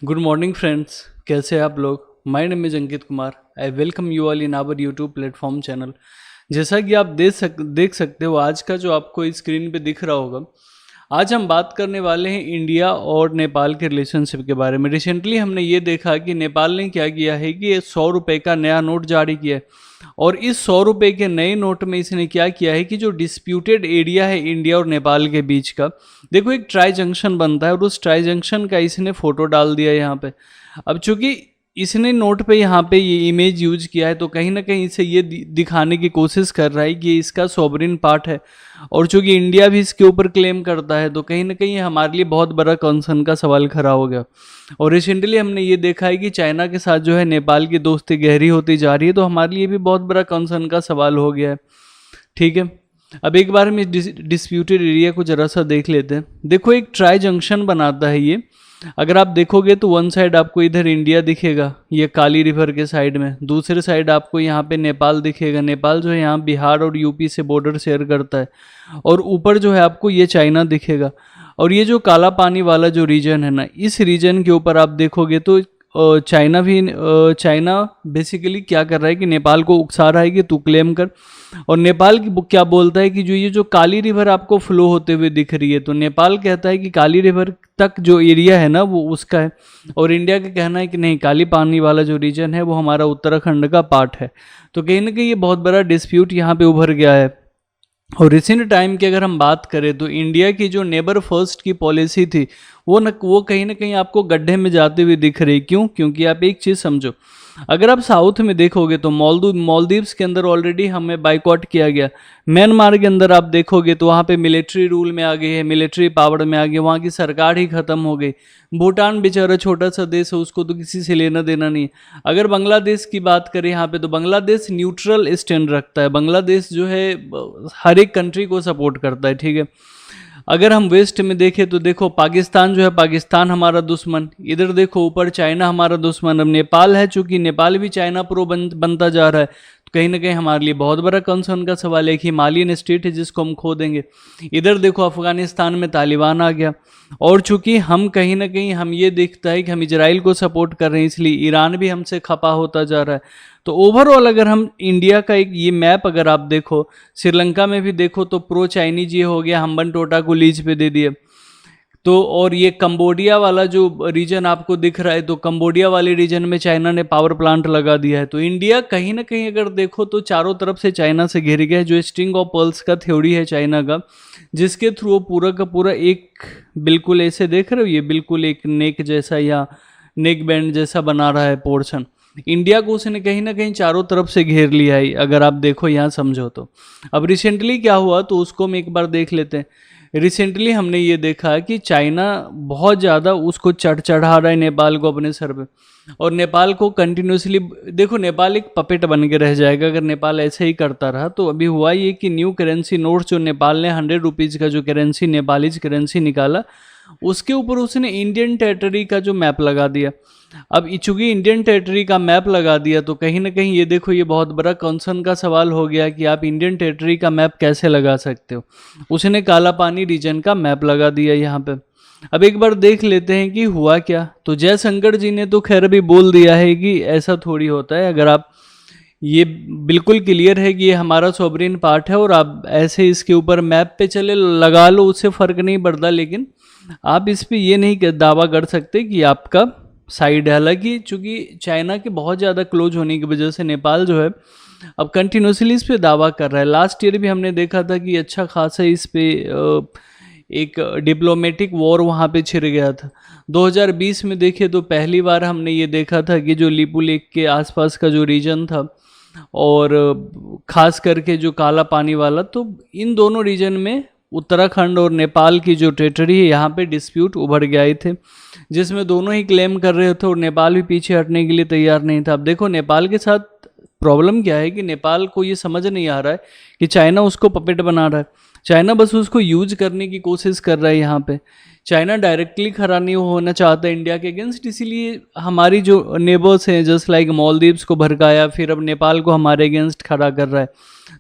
Good morning friends, कैसे हैं आप लोग। My name is Ankit Kumar. I welcome you all in our YouTube platform channel. जैसा कि आप देख सकते हो, आज का जो आपको स्क्रीन पे दिख रहा होगा, आज हम बात करने वाले हैं इंडिया और नेपाल के रिलेशनशिप के बारे में। रिसेंटली हमने ये देखा कि नेपाल ने क्या किया है कि 100 रुपये का नया नोट जारी किया है, और इस 100 रुपये के नए नोट में इसने क्या किया है कि जो डिस्प्यूटेड एरिया है इंडिया और नेपाल के बीच का, देखो एक ट्राई जंक्शन बनता है और उस ट्राई जंक्शन का इसने फोटो डाल दिया यहाँ पे। अब चूंकि इसने नोट पे यहाँ पे ये इमेज यूज किया है, तो कहीं ना कहीं इसे ये दिखाने की कोशिश कर रहा है कि ये इसका सॉवरिन पार्ट है, और चूंकि इंडिया भी इसके ऊपर क्लेम करता है, तो कहीं ना कहीं हमारे लिए बहुत बड़ा कंसर्न का सवाल खड़ा हो गया। और रिसेंटली हमने ये देखा है कि चाइना के साथ जो है नेपाल की दोस्ती गहरी होती जा रही है, तो हमारे लिए भी बहुत बड़ा कंसर्न का सवाल हो गया है। ठीक है, अब एक बार हम इस डिस्प्यूटेड एरिया को जरा सा देख लेते हैं। देखो एक ट्राई जंक्शन बनाता है ये। अगर आप देखोगे तो वन साइड आपको इधर इंडिया दिखेगा, ये काली रिवर के साइड में, दूसरे साइड आपको यहाँ पे नेपाल दिखेगा। नेपाल जो है यहाँ बिहार और यूपी से बॉर्डर शेयर करता है, और ऊपर जो है आपको ये चाइना दिखेगा। और ये जो काला पानी वाला जो रीजन है ना, इस रीजन के ऊपर आप देखोगे तो चाइना बेसिकली क्या कर रहा है कि नेपाल को उकसा रहा है कि तू क्लेम कर। और नेपाल की क्या बोलता है कि ये जो काली रिवर आपको फ्लो होते हुए दिख रही है, तो नेपाल कहता है कि काली रिवर तक जो एरिया है ना वो उसका है, और इंडिया का कहना है कि नहीं, काली पानी वाला जो रीजन है वो हमारा उत्तराखंड का पार्ट है। तो कहीं ना कहीं ये बहुत बड़ा डिस्प्यूट यहाँ पे उभर गया है। और रिसेंट टाइम की अगर हम बात करें तो इंडिया की जो नेबर फर्स्ट की पॉलिसी थी वो कहीं ना कहीं आपको गड्ढे में जाते हुए दिख रही। क्यों? क्योंकि आप एक चीज़ समझो, अगर आप साउथ में देखोगे तो मालदीव्स के अंदर ऑलरेडी हमें बाइकआउट किया गया। म्यांमार के अंदर आप देखोगे तो वहाँ पे मिलिट्री रूल में आ गई है, मिलिट्री पावर में आ गई, वहाँ की सरकार ही खत्म हो गई। भूटान बेचारा छोटा सा देश है, उसको तो किसी से लेना देना नहीं है। अगर बांग्लादेश की बात करें यहाँ पे, तो बांग्लादेश न्यूट्रल स्टैंड रखता है। बांग्लादेश जो है हर एक कंट्री को सपोर्ट करता है। ठीक है, अगर हम वेस्ट में देखें तो देखो पाकिस्तान जो है, पाकिस्तान हमारा दुश्मन, इधर देखो ऊपर चाइना हमारा दुश्मन। अब नेपाल है, चूंकि नेपाल भी चाइना प्रो बनता जा रहा है, तो कहीं ना कहीं हमारे लिए बहुत बड़ा कंसर्न का सवाल है कि हिमालयन स्टेट है जिसको हम खो देंगे। इधर देखो अफगानिस्तान में तालिबान आ गया, और चूंकि हम कहीं ना कहीं हम ये देखता है कि हम इजराइल को सपोर्ट कर रहे हैं, इसलिए ईरान भी हमसे खपा होता जा रहा है। तो ओवरऑल अगर हम इंडिया का एक ये मैप अगर आप देखो, श्रीलंका में भी देखो तो प्रो चाइनीज ये हो गया, हम्बनटोटा को लीज पे दे दिए। तो और ये कंबोडिया वाला जो रीजन आपको दिख रहा है, तो कंबोडिया वाले रीजन में चाइना ने पावर प्लांट लगा दिया है। तो इंडिया कहीं ना कहीं अगर देखो तो चारों तरफ से चाइना से घिर गया है। जो स्ट्रिंग ऑफ पर्ल्स का थ्योरी है चाइना का, जिसके थ्रू वो पूरा का पूरा एक बिल्कुल ऐसे देख रहे हो, ये बिल्कुल एक नेक जैसा या नेक बैंड जैसा बना रहा है पोर्शन। इंडिया को उसने कहीं ना कहीं चारों तरफ से घेर लिया है, अगर आप देखो यहाँ समझो तो। अब रिसेंटली क्या हुआ तो उसको हम एक बार देख लेते हैं। रिसेंटली हमने ये देखा कि चाइना बहुत ज़्यादा उसको चढ़ा रहा है नेपाल को अपने सर पे, और नेपाल को कंटिन्यूसली देखो, नेपाल एक पपेट बन के रह जाएगा अगर नेपाल ऐसे ही करता रहा। तो अभी हुआ ये कि न्यू करेंसी नोट जो नेपाल ने 100 रुपीज़ का जो करेंसी नेपालीज करेंसी निकाला, उसके ऊपर उसने इंडियन टेरिटरी का जो मैप लगा दिया। अब चूंकि इंडियन टेरिटरी का मैप लगा दिया, तो कहीं ना कहीं ये देखो ये बहुत बड़ा कंसर्न का सवाल हो गया कि आप इंडियन टेरिटरी का मैप कैसे लगा सकते हो। उसने काला पानी रीजन का मैप लगा दिया यहाँ पे। अब एक बार देख लेते हैं कि हुआ क्या। तो जयशंकर जी ने तो खैर अभी बोल दिया है कि ऐसा थोड़ी होता है, अगर आप ये बिल्कुल क्लियर है कि ये हमारा सॉवरिन पार्ट है, और आप ऐसे इसके ऊपर मैप पे चले लगा लो, उससे फ़र्क नहीं पड़ता। लेकिन आप इस पे ये नहीं दावा कर सकते कि आपका साइड है। हालांकि चूंकि चाइना के बहुत ज़्यादा क्लोज होने की वजह से नेपाल जो है अब कंटिन्यूसली इस पे दावा कर रहा है। लास्ट ईयर भी हमने देखा था कि अच्छा खासा इस पे एक डिप्लोमेटिक वॉर वहाँ पे छिड़ गया था। 2020 में देखे तो पहली बार हमने ये देखा था कि जो लिपू लेक के आसपास का जो रीजन था, और ख़ास करके जो काला पानी वाला, तो इन दोनों रीजन में उत्तराखंड और नेपाल की जो टेरिटरी है यहाँ पे डिस्प्यूट उभर गए थे, जिसमें दोनों ही क्लेम कर रहे थे और नेपाल भी पीछे हटने के लिए तैयार नहीं था। अब देखो नेपाल के साथ प्रॉब्लम क्या है कि नेपाल को ये समझ नहीं आ रहा है कि चाइना उसको पपेट बना रहा है। चाइना बस उसको यूज करने की कोशिश कर रहा है यहाँ पे। चाइना डायरेक्टली खड़ा नहीं होना चाहता इंडिया के अगेंस्ट, इसीलिए हमारी जो नेबर्स हैं जस्ट लाइक मालदीव्स को भड़काया, फिर अब नेपाल को हमारे अगेंस्ट खड़ा कर रहा है।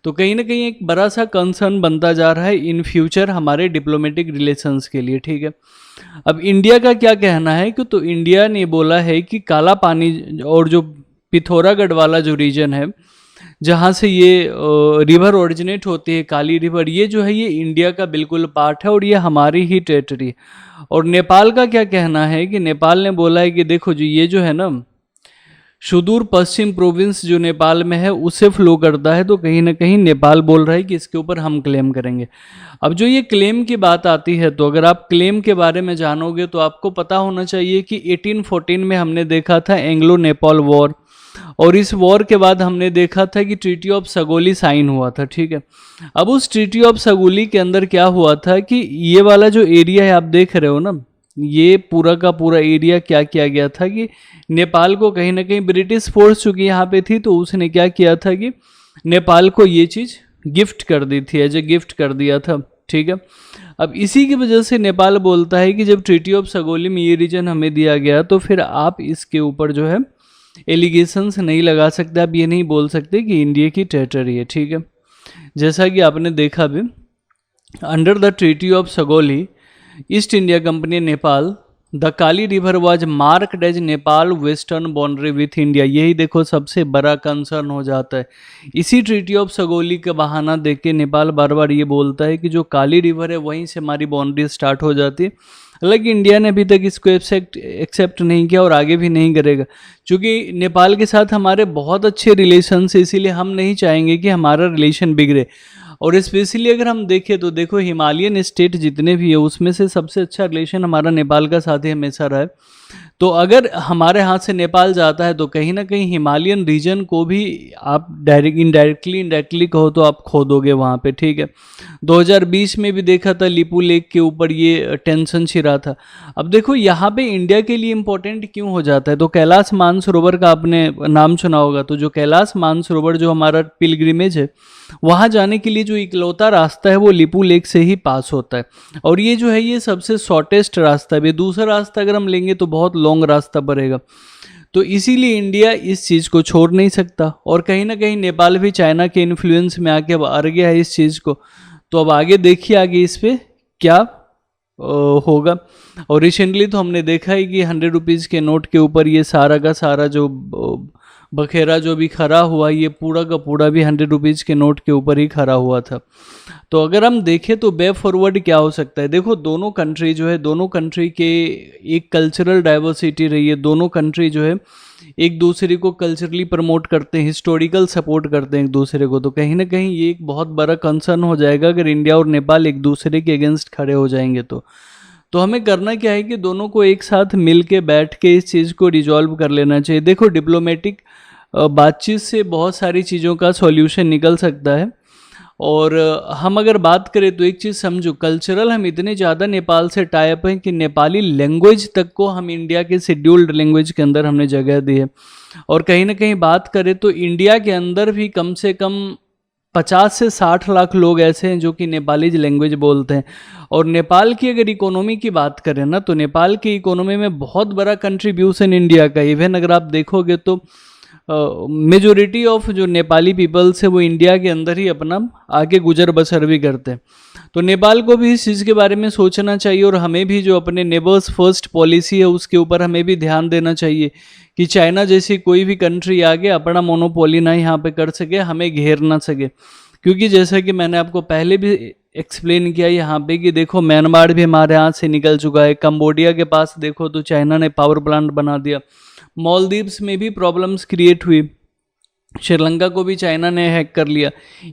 तो कहीं ना कहीं एक बड़ा सा कंसर्न बनता जा रहा है इन फ्यूचर हमारे डिप्लोमेटिक रिलेशंस के लिए। ठीक है, अब इंडिया का क्या कहना है कि तो इंडिया ने बोला है कि काला पानी और जो पिथौरागढ़ वाला जो रीजन है जहाँ से ये रिवर ओरिजिनेट होती है, काली रिवर, ये जो है ये इंडिया का बिल्कुल पार्ट है और ये हमारी ही टेरिटरी है। और नेपाल का क्या कहना है कि नेपाल ने बोला है कि देखो जी ये जो है ना सुदूर पश्चिम प्रोविंस जो नेपाल में है उससे फ्लो करता है, तो कहीं ना कहीं नेपाल बोल रहा है कि इसके ऊपर हम क्लेम करेंगे। अब जो ये क्लेम की बात आती है, तो अगर आप क्लेम के बारे में जानोगे तो आपको पता होना चाहिए कि 1814 में हमने देखा था एंग्लो नेपाल वॉर, और इस वॉर के बाद हमने देखा था कि ट्रीटी ऑफ सगोली साइन हुआ था, ठीक है। अब उस ट्रीटी ऑफ सगोली के अंदर क्या हुआ था कि ये वाला जो एरिया है आप देख रहे हो ना, ये पूरा का पूरा एरिया क्या किया गया था कि नेपाल को कहीं ना कहीं ब्रिटिश फोर्स चूंकि यहाँ पे थी तो उसने क्या किया था कि नेपाल को ये चीज़ गिफ्ट कर दी थी, एज ए गिफ्ट कर दिया था, ठीक है। अब इसी की वजह से नेपाल बोलता है कि जब ट्रीटी ऑफ सगोली में ये रीजन हमें दिया गया तो फिर आप इसके ऊपर जो है एलिगेशंस नहीं लगा सकते, आप ये नहीं बोल सकते कि इंडिया की टेरिटरी है, ठीक है। जैसा कि आपने देखा भी under the treaty of Sagauli East India Company Nepal the Kali river was marked as Nepal western boundary with India. यही देखो सबसे बड़ा कंसर्न हो जाता है। इसी ट्रीटी ऑफ सगोली का बहाना देख के नेपाल बार बार ये बोलता है कि जो काली रिवर है वहीं से हमारी बाउंड्री स्टार्ट हो जाती है। हालांकि इंडिया ने अभी तक इसको एक्सेप्ट नहीं किया और आगे भी नहीं करेगा, क्योंकि नेपाल के साथ हमारे बहुत अच्छे रिलेशन है, इसीलिए हम नहीं चाहेंगे कि हमारा रिलेशन बिगड़े। और स्पेशली अगर हम देखें तो देखो हिमालयन स्टेट जितने भी है उसमें से सबसे अच्छा रिलेशन हमारा नेपाल का साथ ही हमेशा रहा है। तो अगर हमारे हाथ से नेपाल जाता है तो कहीं ना कहीं हिमालयन रीजन को भी आप इनडायरेक्टली कहो तो आप खो दोगे वहाँ पे, ठीक है। 2020 में भी देखा था लिपू लेक के ऊपर ये टेंशन छिड़ा था। अब देखो यहाँ पे इंडिया के लिए इम्पोर्टेंट क्यों हो जाता है, तो कैलाश मानसरोवर का आपने नाम सुना होगा। तो जो कैलाश मानसरोवर जो हमारा पिलग्रिमेज है वहाँ जाने के लिए जो इकलौता रास्ता है वो लिपू लेक से ही पास होता है, और ये जो है ये सबसे शॉर्टेस्ट रास्ता है। दूसरा रास्ता अगर हम लेंगे तो बहुत लॉन्ग रास्ता पड़ेगा, तो इसीलिए इंडिया इस चीज़ को छोड़ नहीं सकता। और कहीं ना कहीं नेपाल भी चाइना के इन्फ्लुएंस में आके अब अड़ गया है इस चीज़ को। तो अब आगे देखिए आगे इस पर क्या होगा। और रिसेंटली तो हमने देखा है कि 100 रुपीज़ के नोट के ऊपर ये सारा का सारा जो बखेरा जो भी खड़ा हुआ ये पूरा का पूरा भी 100 रुपीज़ के नोट के ऊपर ही खड़ा हुआ था। तो अगर हम देखें तो वे फॉरवर्ड क्या हो सकता है, देखो दोनों कंट्री जो है दोनों कंट्री के एक कल्चरल डाइवर्सिटी रही है, दोनों कंट्री जो है एक दूसरे को कल्चरली प्रमोट करते हैं, हिस्टोरिकल सपोर्ट करते हैं एक दूसरे को। तो कहीं ना कहीं ये एक बहुत बड़ा कंसर्न हो जाएगा अगर इंडिया और नेपाल एक दूसरे के अगेंस्ट खड़े हो जाएंगे। तो हमें करना क्या है कि दोनों को एक साथ मिल के बैठ के इस चीज़ को रिजॉल्व कर लेना चाहिए। देखो डिप्लोमेटिक बातचीत से बहुत सारी चीज़ों का सॉल्यूशन निकल सकता है। और हम अगर बात करें तो एक चीज़ समझो, कल्चरल हम इतने ज़्यादा नेपाल से टाई अप हैं कि नेपाली लैंग्वेज तक को हम इंडिया के शेड्यूल्ड लैंग्वेज के अंदर हमने जगह दी है। और कहीं ना कहीं बात करें तो इंडिया के अंदर भी कम से कम 50 से 60 लाख लोग ऐसे हैं जो कि नेपाली लैंग्वेज बोलते हैं। और नेपाल की अगर इकोनॉमी की बात करें ना तो नेपाल की इकोनॉमी में बहुत बड़ा कंट्रीब्यूशन इंडिया का। इवन अगर आप देखोगे तो मेजोरिटी ऑफ जो नेपाली पीपल्स है वो इंडिया के अंदर ही अपना आगे गुजर बसर भी करते हैं। तो नेपाल को भी इस चीज़ के बारे में सोचना चाहिए और हमें भी जो अपने नेबर्स फर्स्ट पॉलिसी है उसके ऊपर हमें भी ध्यान देना चाहिए कि चाइना जैसी कोई भी कंट्री आगे अपना मोनोपोली ना यहाँ पे कर सके, हमें घेर ना सके। क्योंकि जैसा कि मैंने आपको पहले भी एक्सप्लेन किया यहाँ पे कि देखो म्यांमार भी हमारे हाथ से निकल चुका है, कंबोडिया के पास देखो तो चाइना ने पावर प्लांट बना दिया, मालदीव्स में भी प्रॉब्लम्स क्रिएट हुई, श्रीलंका को भी चाइना ने हैक कर लिया,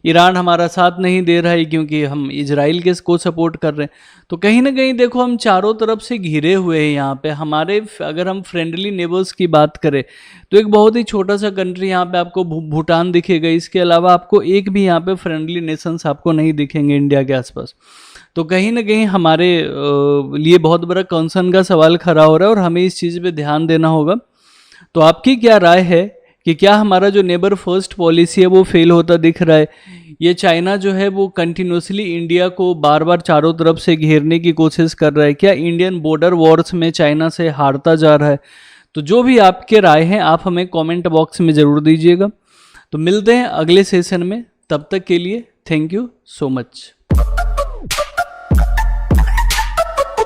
ईरान हमारा साथ नहीं दे रहा है क्योंकि हम इजराइल के को सपोर्ट कर रहे हैं। तो कहीं ना कहीं देखो हम चारों तरफ से घिरे हुए हैं यहाँ पे। हमारे अगर हम फ्रेंडली नेबर्स की बात करें तो एक बहुत ही छोटा सा कंट्री यहाँ पे आपको भूटान दिखेगा, इसके अलावा आपको एक भी यहाँ पे फ्रेंडली नेशंस आपको नहीं दिखेंगे इंडिया के आसपास। तो कहीं ना कहीं हमारे लिए बहुत बड़ा कंसर्न का सवाल खड़ा हो रहा है और हमें इस चीज़ पे ध्यान देना होगा। तो आपकी क्या राय है कि क्या हमारा जो नेबर फर्स्ट पॉलिसी है वो फेल होता दिख रहा है? ये चाइना जो है वो कंटिन्यूसली इंडिया को बार बार चारों तरफ से घेरने की कोशिश कर रहा है, क्या इंडियन बॉर्डर वॉर्स में चाइना से हारता जा रहा है? तो जो भी आपके राय हैं आप हमें कमेंट बॉक्स में ज़रूर दीजिएगा। तो मिलते हैं अगले सेशन में, तब तक के लिए थैंक यू सो मच।